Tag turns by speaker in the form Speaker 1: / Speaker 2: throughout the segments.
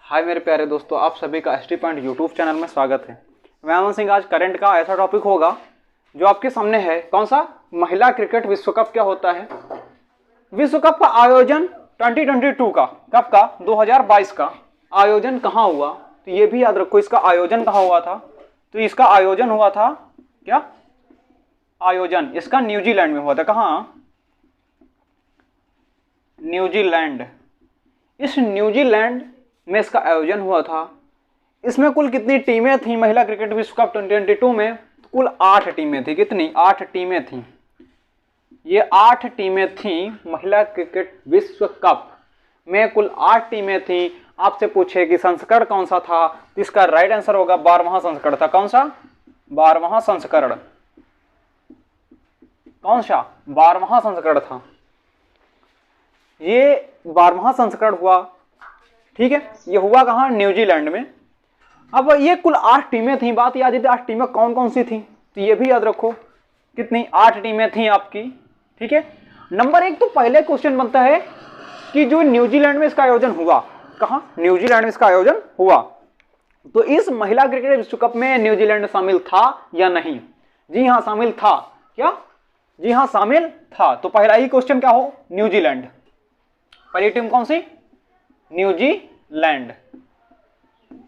Speaker 1: हाय मेरे प्यारे दोस्तों, आप सभी का एसटी पॉइंट यूट्यूब चैनल में स्वागत है। मैं अमन सिंह। आज करंट का ऐसा टॉपिक होगा जो आपके सामने है। कौन सा? महिला क्रिकेट विश्व कप क्या होता है। विश्व कप का आयोजन 2022 का, कब का? 2022 का आयोजन कहाँ हुआ, तो ये भी याद रखो। इसका आयोजन कहाँ हुआ था? तो इसका आयोजन हुआ था क्या? आयोजन इसका न्यूजीलैंड में हुआ था। कहाँ? न्यूजीलैंड। इस न्यूजीलैंड में इसका आयोजन हुआ था। इसमें कुल कितनी टीमें थी महिला क्रिकेट विश्व कप 2022 में? कुल 8 टीमें थी। कितनी? 8 टीमें थी। ये 8 टीमें थी महिला क्रिकेट विश्व कप में, कुल 8 टीमें थी। आपसे पूछे कि संस्करण कौन सा था, तो इसका राइट आंसर होगा 12वां संस्करण था। कौन सा? 12वां संस्करण। कौन सा? 12वां संस्करण था। ये 12वां संस्करण हुआ। ठीक है, ये हुआ कहाँ? न्यूजीलैंड में। अब ये कुल 8 टीमें थी। बात याद थी 8 टीमें कौन कौन सी थी, तो ये भी याद रखो। कितनी? 8 टीमें थी आपकी। ठीक है, नंबर 1 तो पहले क्वेश्चन बनता है कि जो न्यूजीलैंड में इसका आयोजन हुआ, कहाँ? न्यूजीलैंड में इसका आयोजन हुआ, तो इस महिला क्रिकेट विश्व कप में न्यूजीलैंड शामिल था या नहीं? जी हाँ, शामिल था। क्या? जी हाँ, शामिल था। तो पहला ही क्वेश्चन क्या हो? न्यूजीलैंड। पहली टीम कौन सी? न्यूजीलैंड।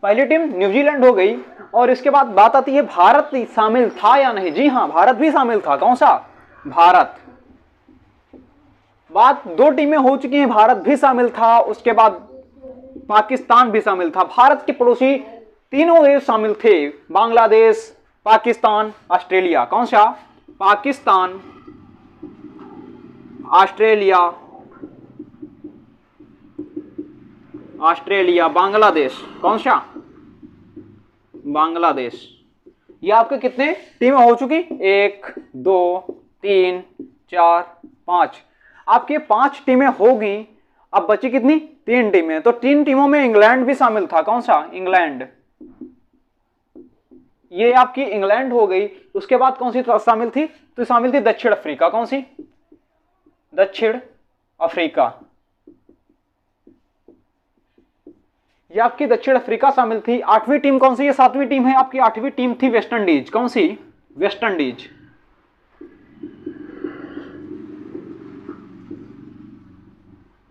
Speaker 1: पहली टीम न्यूजीलैंड हो गई। और इसके बाद बात आती है भारत शामिल था या नहीं। जी हाँ, भारत भी शामिल था। कौन सा? भारत। बात 2 टीमें हो चुकी हैं, भारत भी शामिल था, उसके बाद पाकिस्तान भी शामिल था। भारत के पड़ोसी तीनों देश शामिल थे, बांग्लादेश, पाकिस्तान, ऑस्ट्रेलिया। कौन सा? पाकिस्तान, ऑस्ट्रेलिया, बांग्लादेश। कौन सा? बांग्लादेश। ये आपके कितने टीमें हो चुकी? 1 2 3 4 5। आपके 5 टीमें होगी। अब बची कितनी? 3 टीमें। तो 3 टीमों में इंग्लैंड भी शामिल था। कौन सा? इंग्लैंड। ये आपकी इंग्लैंड हो गई। उसके बाद कौन सी शामिल थी? तो शामिल थी दक्षिण अफ्रीका। कौन सी? दक्षिण अफ्रीका। ये आपकी दक्षिण अफ्रीका शामिल थी। 8वीं टीम कौन सी? ये 7वीं टीम है आपकी। 8वीं टीम थी वेस्ट इंडीज। कौन सी? West Indies.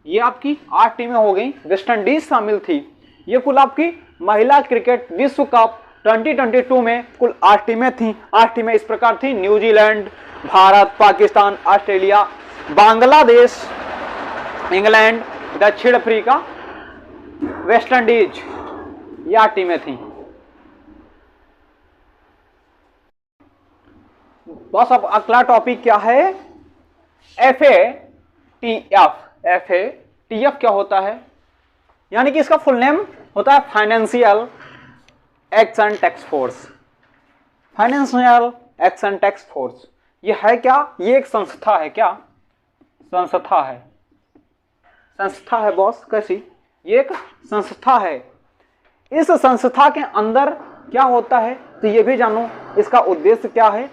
Speaker 1: ये आपकी 8 टीमें हो गई, वेस्ट इंडीज शामिल थी। ये कुल आपकी महिला क्रिकेट विश्व कप 2022 में कुल 8 टीमें थी। 8 टीमें इस प्रकार थी: New Zealand, Bharat, Pakistan, Australia, Bangladesh, England, दक्षिण अफ्रीका, वेस्ट इंडीज। ये 8 टीमें थी। बस अब अगला टॉपिक क्या है? FATF। FATF क्या होता है? यानी कि इसका फुल नेम होता है financial action tax force. Financial action tax force ये है क्या? ये एक संस्था है। क्या संस्था है? संस्था है बॉस। कैसी? ये एक संस्था है। इस संस्था के अंदर क्या होता है, तो ये भी जानो। इसका उद्देश्य क्या है?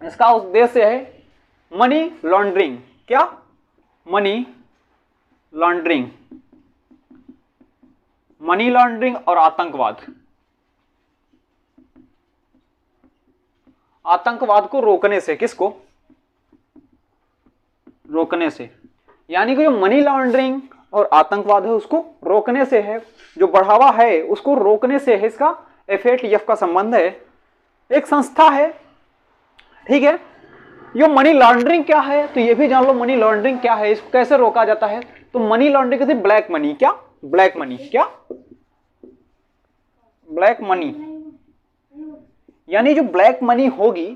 Speaker 1: इसका उद्देश्य है मनी लॉन्ड्रिंग। क्या? Money laundering. मनी लॉन्ड्रिंग और आतंकवाद। आतंकवाद को रोकने से। किसको? रोकने से। यानी कि जो मनी लॉन्ड्रिंग और आतंकवाद है उसको रोकने से है, जो बढ़ावा है उसको रोकने से है। इसका FATF का संबंध है। एक संस्था है। ठीक है, ये मनी लॉन्ड्रिंग क्या है, तो ये भी जान लो। मनी लॉन्ड्रिंग क्या है, इसको कैसे रोका जाता है? तो मनी लॉन्ड्रिंग कहते हैं ब्लैक मनी। क्या? Black money. क्या? Black money. यानी जो ब्लैक मनी होगी,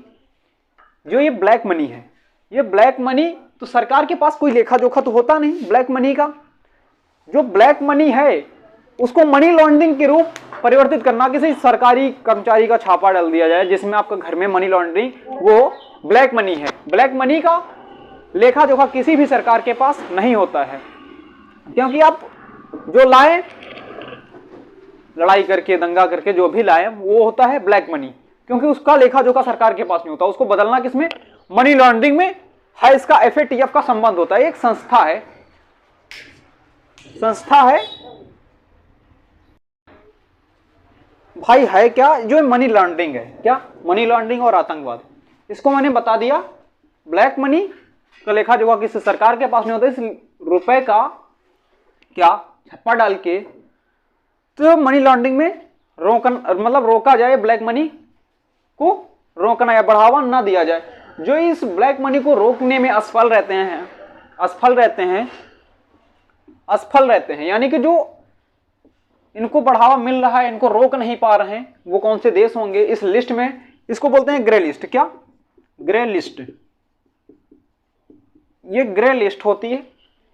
Speaker 1: जो ये ब्लैक मनी है, ये ब्लैक मनी तो सरकार के पास कोई लेखा जोखा तो होता नहीं ब्लैक मनी का। जो ब्लैक मनी है उसको मनी लॉन्ड्रिंग के रूप परिवर्तित करना। किसी सरकारी कर्मचारी का छापा डाल दिया जाए जिसमें आपका घर में मनी लॉन्ड्रिंग, वो ब्लैक मनी है। ब्लैक मनी का लेखा जोखा किसी भी सरकार के पास नहीं होता है, क्योंकि आप जो लाए, लड़ाई करके, दंगा करके जो भी लाए, वो होता है ब्लैक मनी, क्योंकि उसका लेखा जोखा सरकार के पास नहीं होता। उसको बदलना किसमें? मनी लॉन्ड्रिंग में है। इसका FATF का संबंध होता है। एक संस्था है। संस्था है भाई है क्या, जो मनी लॉन्ड्रिंग है, क्या मनी लॉन्ड्रिंग और आतंकवाद, इसको मैंने बता दिया। ब्लैक मनी का लेखा जोखा किसी सरकार के पास नहीं होता, इस रुपए का क्या छप्पा डाल के तो मनी लॉन्ड्रिंग में रोका जाए, ब्लैक मनी को रोकना या बढ़ावा ना दिया जाए। जो इस ब्लैक मनी को रोकने में असफल रहते हैं यानी कि जो इनको बढ़ावा मिल रहा है, इनको रोक नहीं पा रहे हैं, वो कौन से देश होंगे इस लिस्ट में? इसको बोलते हैं ग्रे लिस्ट। क्या? Grey list. ये ग्रे लिस्ट होती है।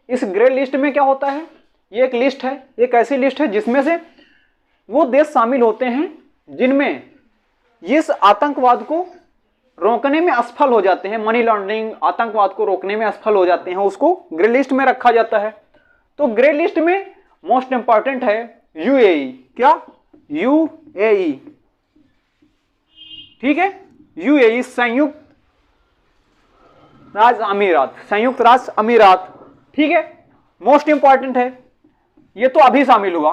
Speaker 1: इस ग्रे लिस्ट में क्या होता है? ये एक लिस्ट है, एक ऐसी लिस्ट है जिसमें से वो देश शामिल होते हैं जिनमें इस आतंकवाद को रोकने में असफल हो जाते हैं, मनी लॉन्ड्रिंग आतंकवाद को रोकने में असफल हो जाते हैं, उसको ग्रे लिस्ट में रखा जाता है। तो ग्रे लिस्ट में मोस्ट इंपॉर्टेंट है यूएई। क्या? यूएई। ठीक है, यूएई संयुक्त राज्य अमीरात। ठीक है, मोस्ट इंपॉर्टेंट है। ये तो अभी शामिल हुआ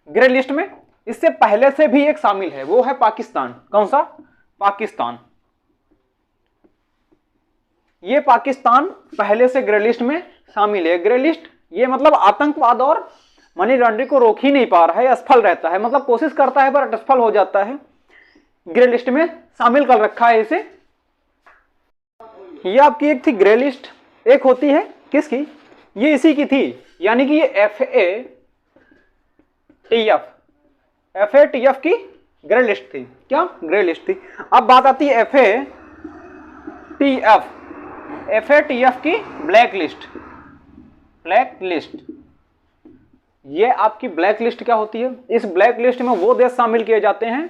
Speaker 1: ग्रे लिस्ट में। इससे पहले से भी एक शामिल है, वो है पाकिस्तान। कौन सा? पाकिस्तान। ये पाकिस्तान पहले से ग्रे लिस्ट में शामिल है। ग्रे लिस्ट ये मतलब आतंकवाद और मनी लॉन्ड्रिंग को रोक ही नहीं पा रहा है, असफल रहता है, मतलब कोशिश करता है पर असफल हो जाता है। ग्रे लिस्ट में शामिल कर रखा है इसे। ये आपकी एक थी ग्रे लिस्ट, एक होती है किसकी? ये इसी की थी, यानी कि ये FATF की ग्रे लिस्ट थी। क्या? ग्रे लिस्ट थी। अब बात आती है FATF की ब्लैक लिस्ट। ये आपकी ब्लैक लिस्ट क्या होती है? इस ब्लैक लिस्ट में वो देश शामिल किए जाते हैं,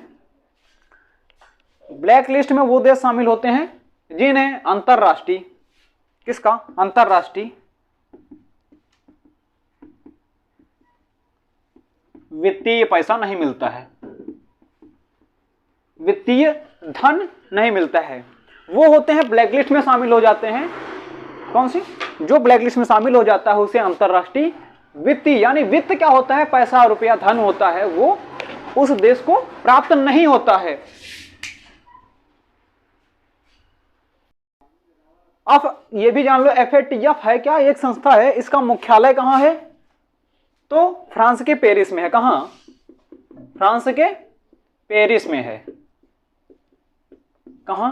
Speaker 1: ब्लैक लिस्ट में वो देश शामिल होते हैं जिन्हें अंतरराष्ट्रीय, किसका? अंतरराष्ट्रीय वित्तीय पैसा नहीं मिलता है, वित्तीय धन नहीं मिलता है, वो होते हैं ब्लैक लिस्ट में शामिल हो जाते हैं। कौन सी? जो ब्लैक लिस्ट में शामिल हो जाता है उसे अंतरराष्ट्रीय वित्तीय, यानी वित्त क्या होता है? पैसा, रुपया, धन होता है, वो उस देश को प्राप्त नहीं होता है। अब ये भी जान लो FATF है क्या? एक संस्था है, इसका मुख्यालय कहां है? तो फ्रांस के पेरिस में है। कहां? फ्रांस के पेरिस में है। कहां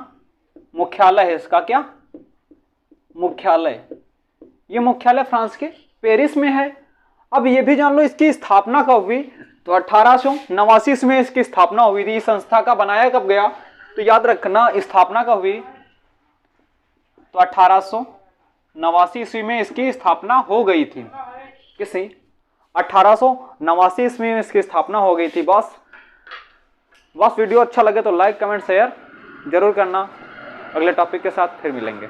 Speaker 1: मुख्यालय है इसका? क्या मुख्यालय? ये मुख्यालय फ्रांस के पेरिस में है। अब ये भी जान लो इसकी स्थापना कब हुई? तो 1889 में इसकी स्थापना हुई थी। इस संस्था का बनाया कब गया? तो याद रखना, स्थापना कब हुई? तो 1889 ईस्वी में इसकी स्थापना हो गई थी। किसी 1889 ईस्वी में इसकी स्थापना हो गई थी। बस वीडियो अच्छा लगे तो लाइक, कमेंट, शेयर जरूर करना। अगले टॉपिक के साथ फिर मिलेंगे।